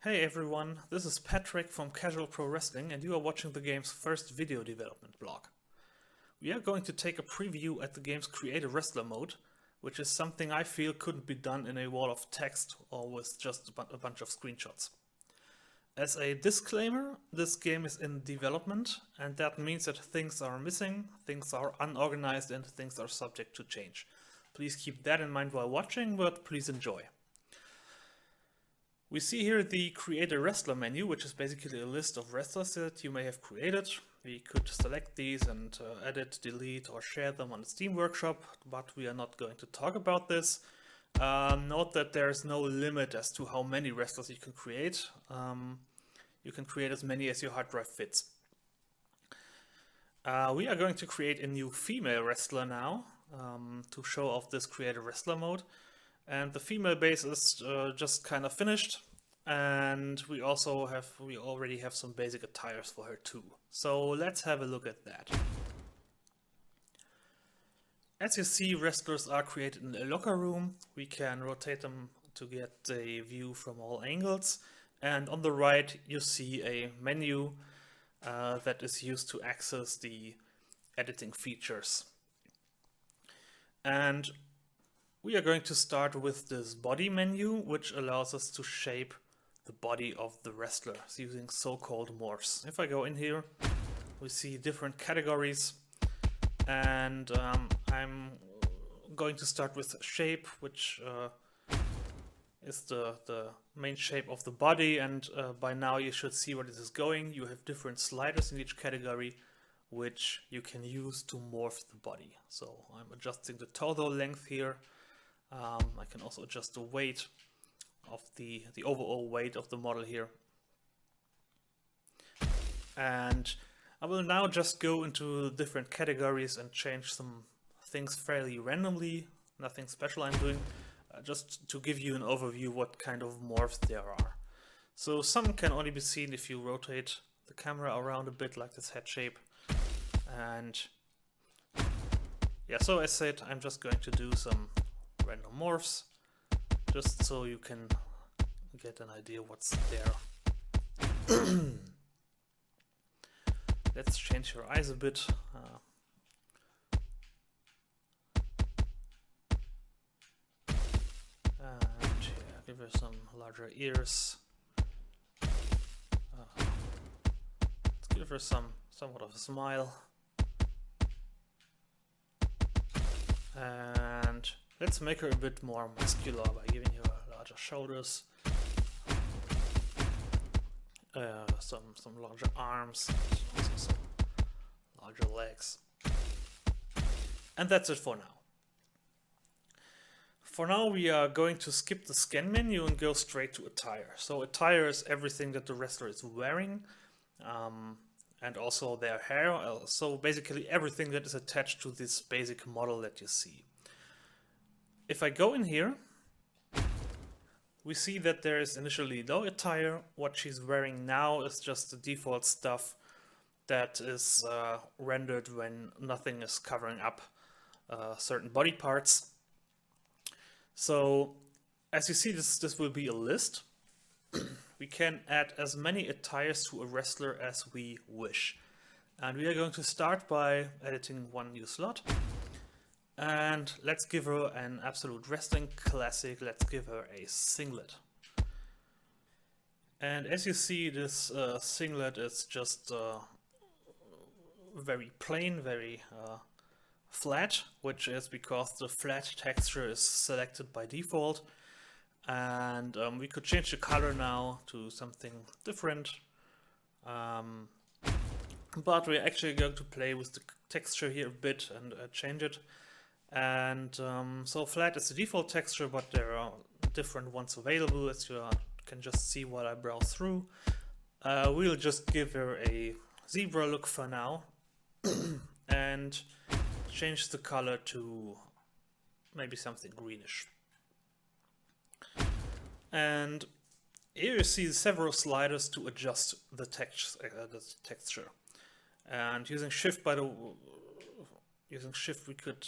Hey everyone, this is Patrick from Casual Pro Wrestling and you are watching the game's first video development blog. We are going to take a preview at the game's Create a Wrestler mode, which is something I feel couldn't be done in a wall of text or with just a bunch of screenshots. As a disclaimer, this game is in development and that means that things are missing, things are unorganized and things are subject to change. Please keep that in mind while watching, but please enjoy. We see here the Create a Wrestler menu, which is basically a list of wrestlers that you may have created. We could select these and edit, delete or share them on the Steam Workshop, but we are not going to talk about this. Note that there is no limit as to how many wrestlers you can create. You can create as many as your hard drive fits. We are going to create a new female wrestler now to show off this Create a Wrestler mode. And the female base is just kind of finished, and we already have some basic attires for her too. So let's have a look at that. As you see, wrestlers are created in a locker room. We can rotate them to get a view from all angles, and on the right you see a menu that is used to access the editing features. And we are going to start with this body menu, which allows us to shape the body of the wrestler using so-called morphs. If I go in here, we see different categories, and I'm going to start with shape, which is the main shape of the body, and by now you should see where this is going. You have different sliders in each category, which you can use to morph the body. So I'm adjusting the torso length here. I can also adjust the weight of the overall weight of the model here. And I will now just go into different categories and change some things fairly randomly. Nothing special I'm doing, just to give you an overview what kind of morphs there are. So some can only be seen if you rotate the camera around a bit, like this head shape. And yeah, so as said, I'm just going to do some random morphs, just so you can get an idea what's there. Let's change your eyes a bit. And yeah, give her some larger ears. Let's give her somewhat of a smile. And let's make her a bit more muscular by giving her larger shoulders, some larger arms, also some larger legs. And that's it for now. For now we are going to skip the scan menu and go straight to attire. So attire is everything that the wrestler is wearing, and also their hair, so basically everything that is attached to this basic model that you see. If I go in here, we see that there is initially no attire. What she's wearing now is just the default stuff that is rendered when nothing is covering up certain body parts. So as you see, this will be a list. We can add as many attires to a wrestler as we wish. And we are going to start by editing one new slot. And let's give her an absolute wrestling classic. Let's give her a singlet. And as you see, this singlet is just very plain, very flat, which is because the flat texture is selected by default. And we could change the color now to something different. But we're actually going to play with the texture here a bit and change it. And so flat is the default texture, but there are different ones available, as you can just see while I browse through. We'll just give her a zebra look for now and change the color to maybe something greenish. And here you see several sliders to adjust the texture. And using shift we could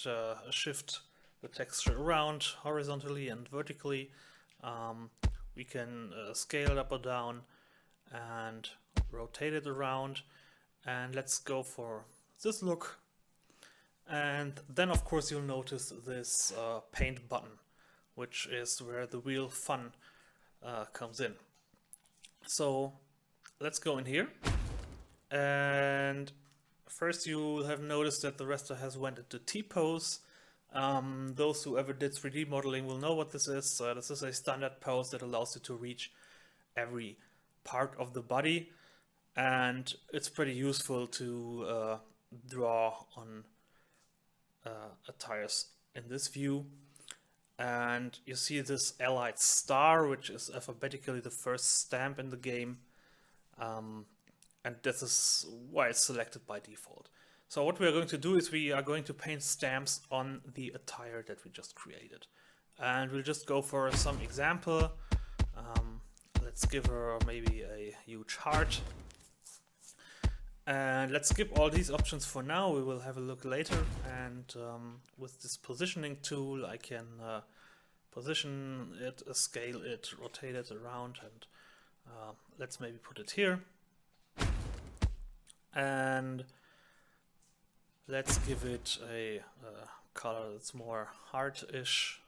shift the texture around horizontally and vertically. We can scale it up or down and rotate it around. And let's go for this look. And then of course you'll notice this paint button, which is where the real fun comes in. So let's go in here, and first you'll have noticed that the raster has went into T-pose. Those who ever did 3D modeling will know what this is. This is a standard pose that allows you to reach every part of the body, and it's pretty useful to draw on attires in this view. And you see this allied star, which is alphabetically the first stamp in the game, and this is why it's selected by default. So what we are going to do is we are going to paint stamps on the attire that we just created, and we'll just go for some example. Let's give her maybe a huge heart. And let's skip all these options for now. We will have a look later. And with this positioning tool, I can position it, scale it, rotate it around, and let's maybe put it here. And let's give it a color that's more heart-ish,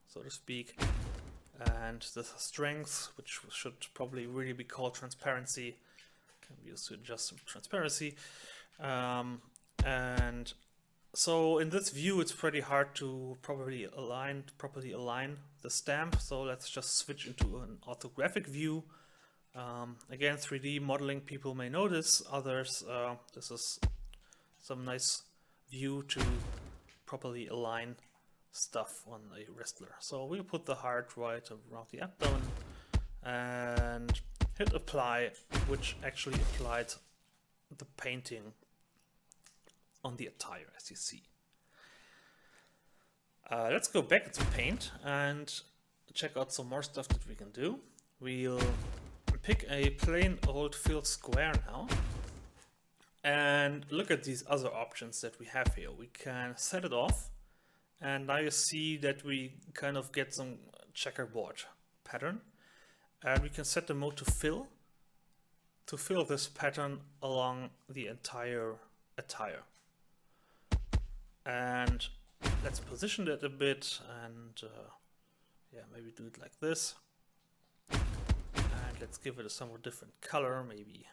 so to speak. And the strength, which should probably really be called transparency, can be used to adjust some transparency. And so in this view it's pretty hard to properly align the stamp, so let's just switch into an orthographic view. Again, 3D modeling people may notice, others this is some nice view to properly align stuff on a wrestler. So we'll put the heart right around the abdomen and hit apply, which actually applied the painting on the attire, as you see. Let's go back to paint and check out some more stuff that we can do. We'll pick a plain old filled square now and look at these other options that we have here. We can set it off, and now you see that we kind of get some checkerboard pattern. And we can set the mode to fill this pattern along the entire attire. And let's position it a bit, and yeah, maybe do it like this. And let's give it a somewhat different color, maybe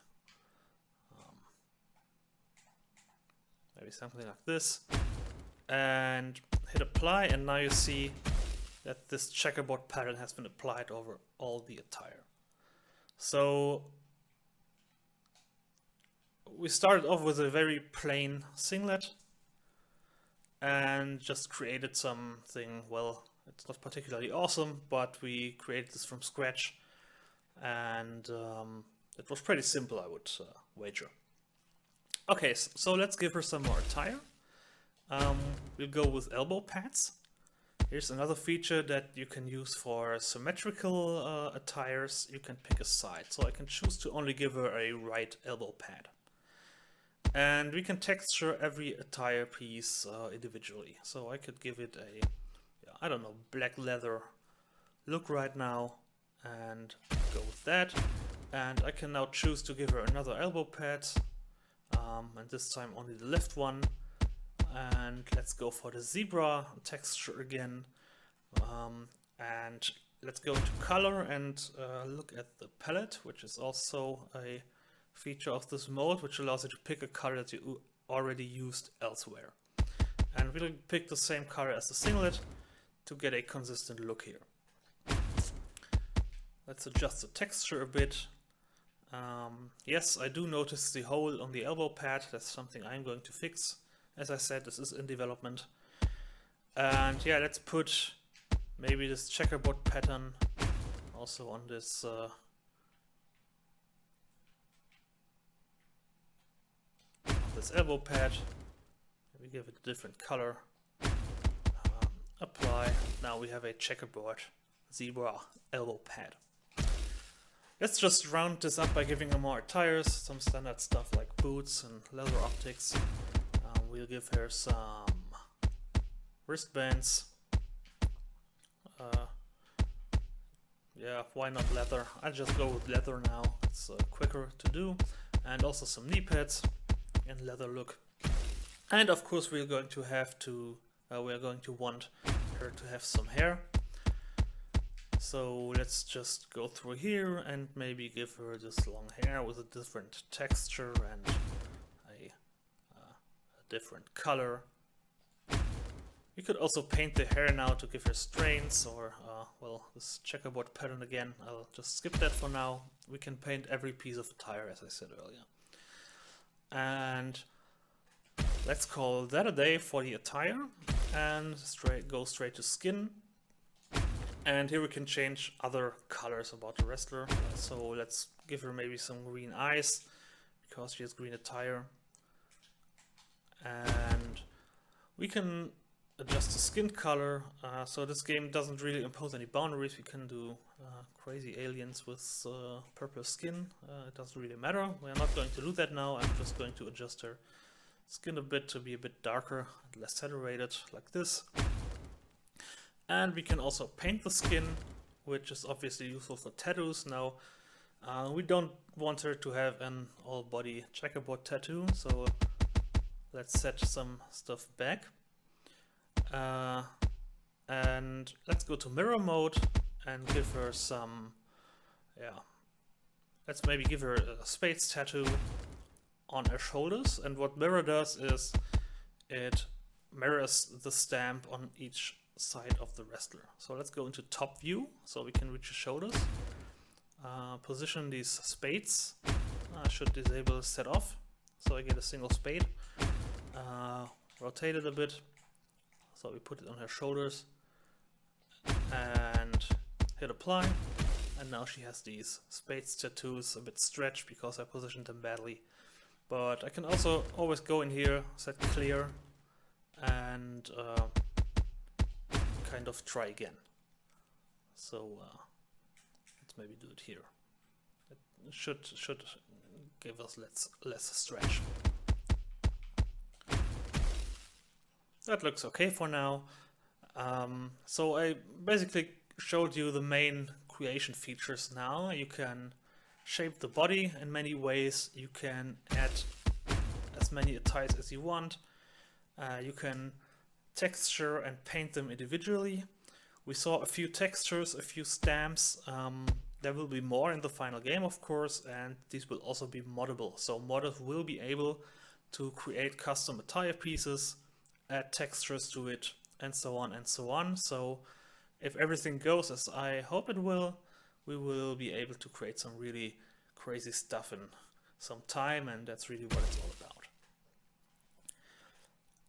something like this. And hit apply, and now you see that this checkerboard pattern has been applied over all the attire. So we started off with a very plain singlet and just created something, well, it's not particularly awesome, but we created this from scratch, and it was pretty simple, I would wager. Okay, so let's give her some more attire. We'll go with elbow pads. Here's another feature that you can use for symmetrical attires. You can pick a side, so I can choose to only give her a right elbow pad. And we can texture every attire piece individually. So I could give it a, I don't know, black leather look right now, and go with that. And I can now choose to give her another elbow pad, and this time only the left one. And let's go for the zebra texture again, and let's go to color and look at the palette, which is also a feature of this mode, which allows you to pick a color that you already used elsewhere. And we'll pick the same color as the singlet to get a consistent look here. Let's adjust the texture a bit. Yes, I do notice the hole on the elbow pad. That's something I'm going to fix. As I said, this is in development. And yeah, let's put maybe this checkerboard pattern also on this elbow pad. We give it a different color. Apply. Now we have a checkerboard zebra elbow pad. Let's just round this up by giving her more attires, some standard stuff like boots and leather optics. We'll give her some wristbands. yeah, why not leather? I'll just go with leather now. It's quicker to do. And also some knee pads in leather look. And of course we're going to want her to have some hair. So let's just go through here and maybe give her this long hair with a different texture and a different color. We could also paint the hair now to give her strains, or well, this checkerboard pattern again. I'll just skip that for now. We can paint every piece of attire, as I said earlier. And let's call that a day for the attire, and go straight to skin. And here we can change other colors about the wrestler. So let's give her maybe some green eyes, because she has green attire. And we can adjust the skin color. So this game doesn't really impose any boundaries. We can do crazy aliens with purple skin. It doesn't really matter. We're not going to do that now. I'm just going to adjust her skin a bit to be a bit darker and less saturated, like this. And we can also paint the skin, which is obviously useful for tattoos. Now, we don't want her to have an all-body checkerboard tattoo, so let's set some stuff back. And let's go to mirror mode and give her some, let's maybe give her a spades tattoo on her shoulders. And what mirror does is it mirrors the stamp on each side of the wrestler. So let's go into top view so we can reach the shoulders. Position these spades. I should disable set off so I get a single spade. Rotate it a bit so we put it on her shoulders and hit apply. And now she has these spades tattoos, a bit stretched because I positioned them badly. But I can also always go in here, set clear, and kind of try again. So let's maybe do it here. It should give us less stretch. That looks okay for now. So I basically showed you the main creation features now. You can shape the body in many ways. You can add as many attires as you want. You can texture and paint them individually. We saw a few textures, a few stamps. There will be more in the final game, of course, and these will also be moddable. So modders will be able to create custom attire pieces, add textures to it, and so on and so on. So if everything goes as I hope it will, we will be able to create some really crazy stuff in some time, and that's really what it's all about.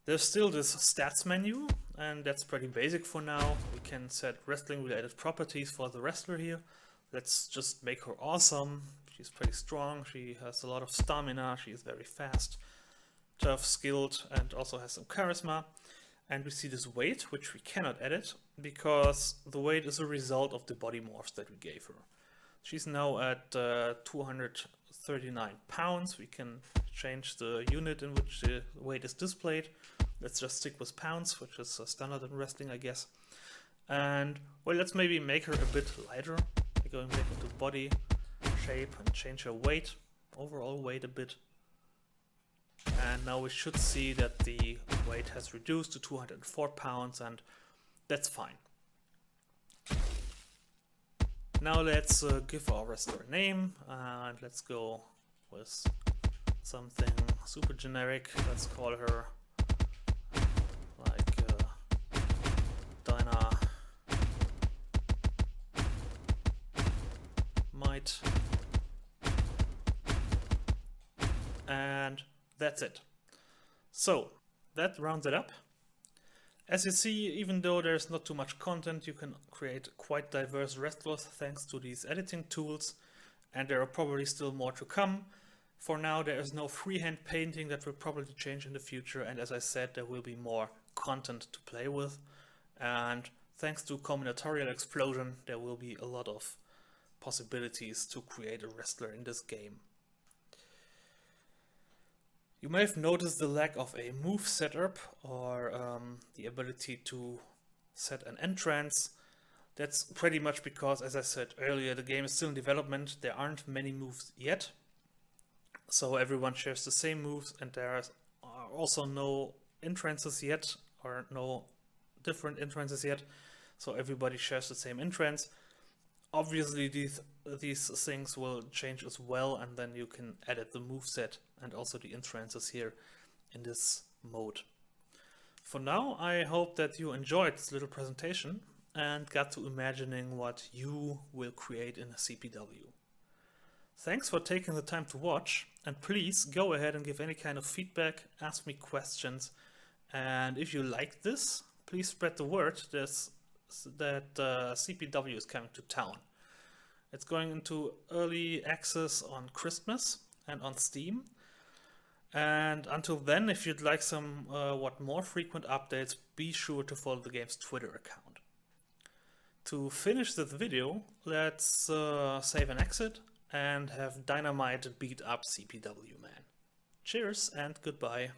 There's still this stats menu, and that's pretty basic for now. We can set wrestling related properties for the wrestler here. Let's just make her awesome. She's pretty strong, she has a lot of stamina, she is very fast, tough, skilled, and also has some charisma. And we see this weight, which we cannot edit, because the weight is a result of the body morphs that we gave her. She's now at 239 pounds. We can change the unit in which the weight is displayed. Let's just stick with pounds, which is standard in wrestling, I guess. And well, let's maybe make her a bit lighter. We're going back into body, shape, and change her weight, overall weight a bit. And now we should see that the weight has reduced to 204 pounds, and that's fine. Now let's give our wrestler a name, and let's go with something super generic. Let's call her like Dynamite, and that's it. So that rounds it up. As you see, even though there's not too much content, you can create quite diverse wrestlers thanks to these editing tools, and there are probably still more to come. For now, there is no freehand painting. That will probably change in the future, and as I said, there will be more content to play with. And thanks to combinatorial explosion, there will be a lot of possibilities to create a wrestler in this game. You may have noticed the lack of a move setup or the ability to set an entrance. That's pretty much because, as I said earlier, the game is still in development. There aren't many moves yet. So everyone shares the same moves, and there are also no entrances yet, or no different entrances yet. So everybody shares the same entrance. Obviously, these things will change as well, and then you can edit the moveset and also the entrances here in this mode. For now, I hope that you enjoyed this little presentation and got to imagining what you will create in a CPW. Thanks for taking the time to watch, and please go ahead and give any kind of feedback, ask me questions, and if you like this, please spread the word that CPW is coming to town. It's going into early access on Christmas and on Steam. And until then, if you'd like some more frequent updates, be sure to follow the game's Twitter account. To finish this video, let's save and exit and have Dynamite beat up CPW Man. Cheers and goodbye.